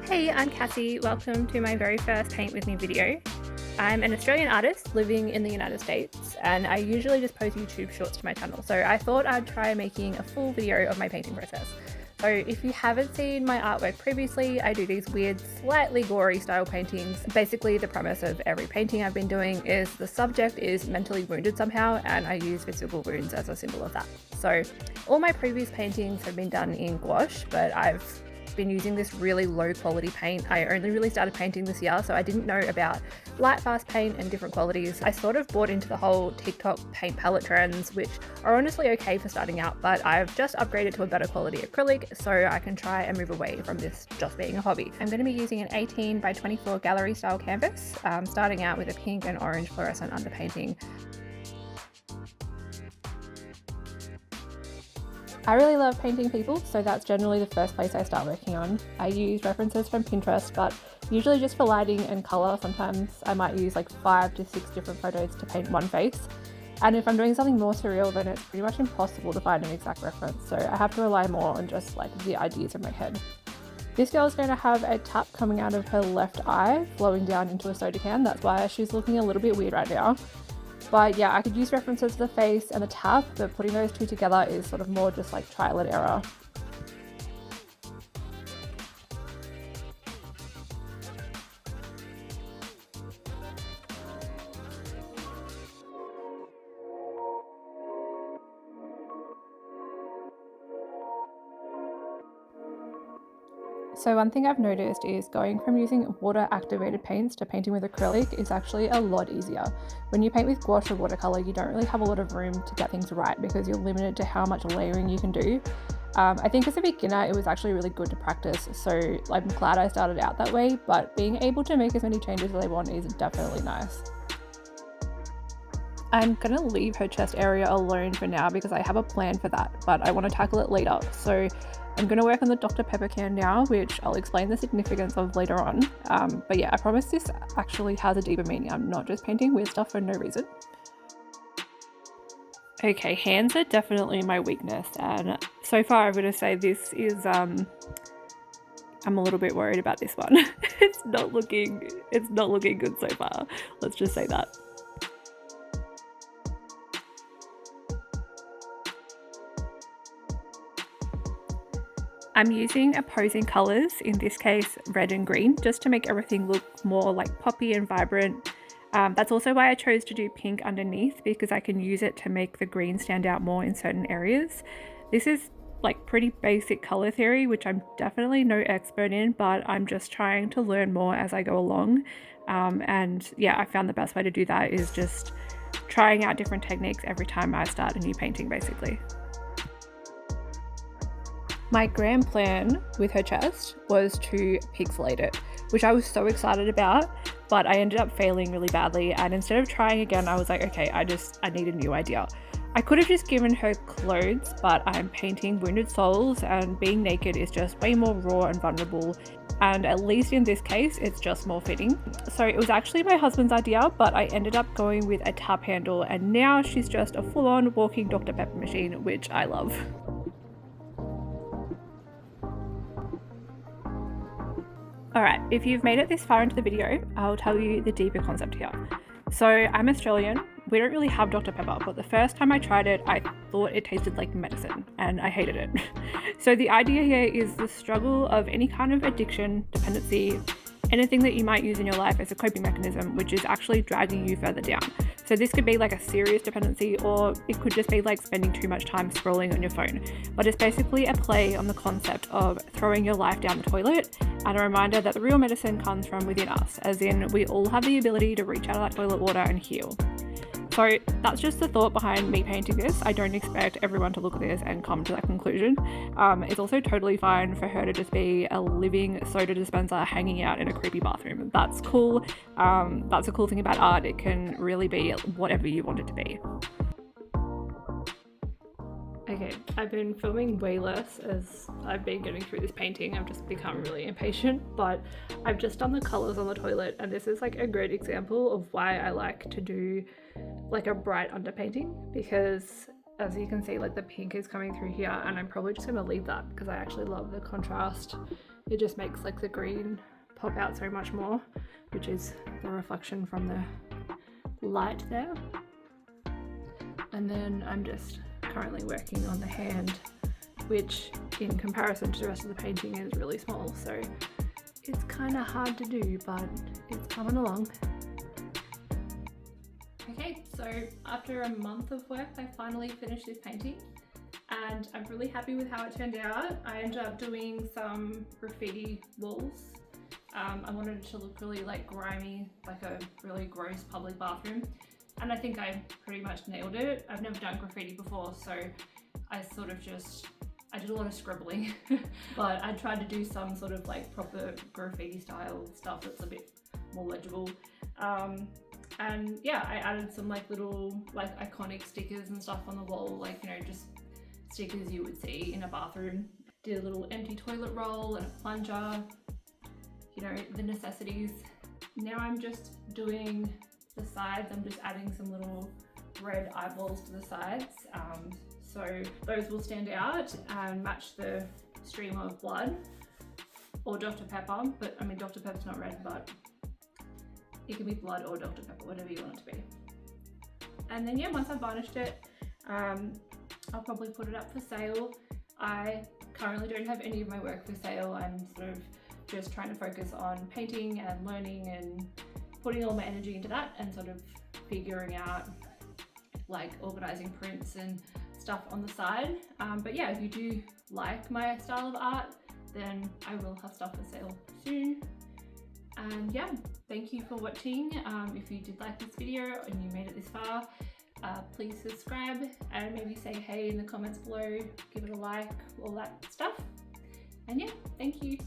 Hey, I'm Cassie. Welcome to my very first Paint With Me video. I'm an Australian artist living in the United States, and I usually just post YouTube shorts to my channel, so I thought I'd try making a full video of my painting process. So if you haven't seen my artwork previously, I do these weird, slightly gory style paintings. Basically, the premise of every painting I've been doing is the subject is mentally wounded somehow, and I use visible wounds as a symbol of that. So all my previous paintings have been done in gouache, but I've been using this really low quality paint. I only really started painting this year, so I didn't know about light fast paint and different qualities. I sort of bought into the whole TikTok paint palette trends, which are honestly okay for starting out, but I've just upgraded to a better quality acrylic so I can try and move away from this just being a hobby. I'm going to be using an 18 by 24 gallery style canvas, starting out with a pink and orange fluorescent underpainting. I really love painting people, so that's generally the first place I start working on. I use references from Pinterest, but usually just for lighting and colour. Sometimes I might use like 5 to 6 different photos to paint one face. And if I'm doing something more surreal, then it's pretty much impossible to find an exact reference, so I have to rely more on just like the ideas in my head. This girl is going to have a tap coming out of her left eye, flowing down into a soda can. That's why she's looking a little bit weird right now. But yeah, I could use references to the face and the tap, but putting those two together is sort of more just like trial and error. So one thing I've noticed is going from using water activated paints to painting with acrylic is actually a lot easier. When you paint with gouache or watercolor, you don't really have a lot of room to get things right because you're limited to how much layering you can do. I think as a beginner, it was actually really good to practice, so I'm glad I started out that way, but being able to make as many changes as I want is definitely nice. I'm gonna leave her chest area alone for now because I have a plan for that, but I want to tackle it later. So I'm going to work on the Dr. Pepper can now, which I'll explain the significance of later on. But yeah, I promise this actually has a deeper meaning. I'm not just painting weird stuff for no reason. Okay, hands are definitely my weakness, and so far I'm going to say this is, I'm a little bit worried about this one. It's not looking good so far. Let's just say that. I'm using opposing colours, in this case red and green, just to make everything look more like poppy and vibrant. That's also why I chose to do pink underneath, because I can use it to make the green stand out more in certain areas. This is like pretty basic colour theory, which I'm definitely no expert in, but I'm just trying to learn more as I go along. And yeah, I found the best way to do that is just trying out different techniques every time I start a new painting, basically. My grand plan with her chest was to pixelate it, which I was so excited about, but I ended up failing really badly, and instead of trying again, I was like, okay, I need a new idea. I could have just given her clothes, but I'm painting wounded souls, and being naked is just way more raw and vulnerable, and at least in this case, it's just more fitting. So it was actually my husband's idea, but I ended up going with a tap handle, and now she's just a full-on walking Dr. Pepper machine, which I love. Alright, if you've made it this far into the video, I'll tell you the deeper concept here. So I'm Australian, we don't really have Dr. Pepper, but the first time I tried it, I thought it tasted like medicine, and I hated it. So the idea here is the struggle of any kind of addiction, dependency, anything that you might use in your life as a coping mechanism, which is actually dragging you further down. So this could be like a serious dependency, or it could just be like spending too much time scrolling on your phone. But it's basically a play on the concept of throwing your life down the toilet, and a reminder that the real medicine comes from within us, as in we all have the ability to reach out of that toilet water and heal. So that's just the thought behind me painting this. I don't expect everyone to look at this and come to that conclusion. It's also totally fine for her to just be a living soda dispenser hanging out in a creepy bathroom. That's cool. That's a cool thing about art. It can really be whatever you want it to be. Okay, I've been filming way less as I've been getting through this painting. I've just become really impatient, but I've just done the colours on the toilet, and this is like a great example of why I like to do like a bright underpainting, because as you can see, like the pink is coming through here, and I'm probably just going to leave that because I actually love the contrast. It just makes like the green pop out so much more, which is the reflection from the light there. And then I'm just currently working on the hand, which in comparison to the rest of the painting is really small, so it's kind of hard to do, but it's coming along. Okay, so after a month of work, I finally finished this painting and I'm really happy with how it turned out. I ended up doing some graffiti walls. I wanted it to look really like grimy, like a really gross public bathroom. And I think I pretty much nailed it. I've never done graffiti before, so I sort of I did a lot of scribbling, but I tried to do some sort of like proper graffiti style stuff that's a bit more legible. And yeah, I added some like little like iconic stickers and stuff on the wall, like, you know, just stickers you would see in a bathroom. Did a little empty toilet roll and a plunger, you know, the necessities. Now I'm just doing the sides. I'm just adding some little red eyeballs to the sides, so those will stand out and match the stream of blood, or Dr. Pepper, but I mean Dr. Pepper's not red, but it can be blood or Dr. Pepper, whatever you want it to be. And then yeah, once I've varnished it, I'll probably put it up for sale. I currently don't have any of my work for sale. I'm sort of just trying to focus on painting and learning and putting all my energy into that, and sort of figuring out like organizing prints and stuff on the side. But yeah, if you do like my style of art, then I will have stuff for sale soon. And yeah, thank you for watching. If you did like this video and you made it this far, please subscribe and maybe say hey in the comments below, give it a like, all that stuff. And yeah, thank you.